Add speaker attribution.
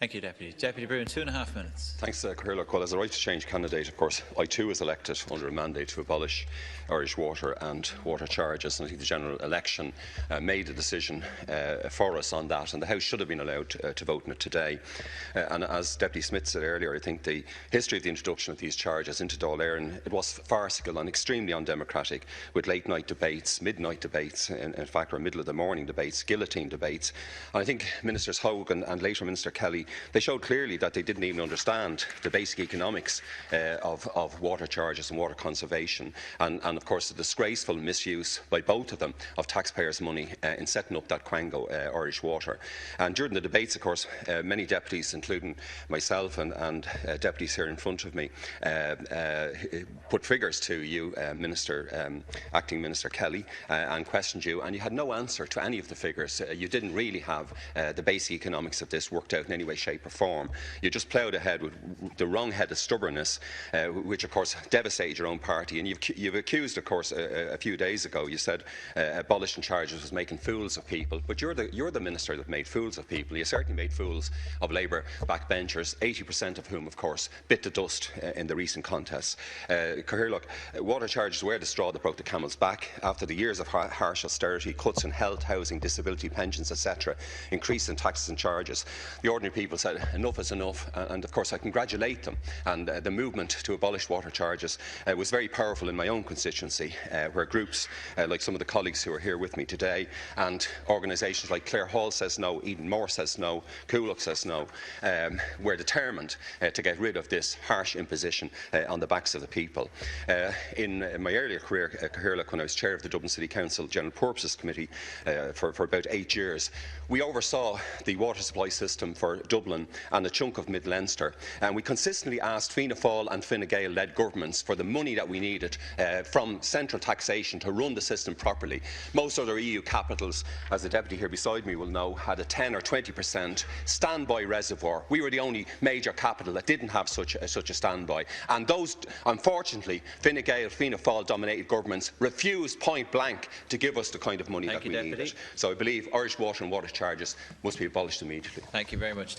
Speaker 1: Thank you, Deputy. Deputy Broughan, 2.5 minutes.
Speaker 2: Thanks, Cathaoirleach. Well, as a right to change candidate, of course, I too was elected under a mandate to abolish Irish water and water charges, and I think the general election made a decision for us on that, and the House should have been allowed to vote on it today. And as Deputy Smith said earlier, I think the history of the introduction of these charges into Dail, it was farcical and extremely undemocratic, with late-night debates, midnight debates, in fact, or middle-of-the-morning debates, guillotine debates. And I think Ministers Hogan and later Minister Kelly, they showed clearly that they didn't even understand the basic economics of water charges and water conservation, and of course the disgraceful misuse by both of them of taxpayers' money in setting up that Quango Irish Water. And during the debates, of course, many deputies, including myself and deputies here in front of me, put figures to you, Acting Minister Kelly, and questioned you, and you had no answer to any of the figures. You didn't really have the basic economics of this worked out in any way, shape or form. You just ploughed ahead with the wrong head of stubbornness, which of course devastated your own party. And you've accused, of course, a few days ago, you said abolishing charges was making fools of people, but you're the minister that made fools of people. You certainly made fools of Labour backbenchers, 80% of whom, of course, bit the dust in the recent contests. Cathaoirleach, water charges were the straw that broke the camel's back after the years of harsh austerity, cuts in health, housing, disability pensions, etc., increase in taxes and charges. The ordinary people said enough is enough, and of course I congratulate them. And the movement to abolish water charges was very powerful in my own constituency, where groups like some of the colleagues who are here with me today, and organisations like Clare Hall says no, Eden Moore says no, Coolock says no, were determined to get rid of this harsh imposition on the backs of the people. In my earlier career, Cathaoirleach, when I was chair of the Dublin City Council General Purposes Committee for about 8 years, we oversaw the water supply system for Dublin and a chunk of Mid-Leinster, and we consistently asked Fianna Fáil and Fine Gael-led governments for the money that we needed from central taxation to run the system properly. Most other EU capitals, as the deputy here beside me will know, had a 10 or 20% standby reservoir. We were the only major capital that didn't have such a standby, and those, unfortunately, Fine Gael, Fianna Fáil dominated governments refused point blank to give us the kind of money that we needed. So I believe Irish water and water charges must be abolished immediately.
Speaker 1: Thank you very much.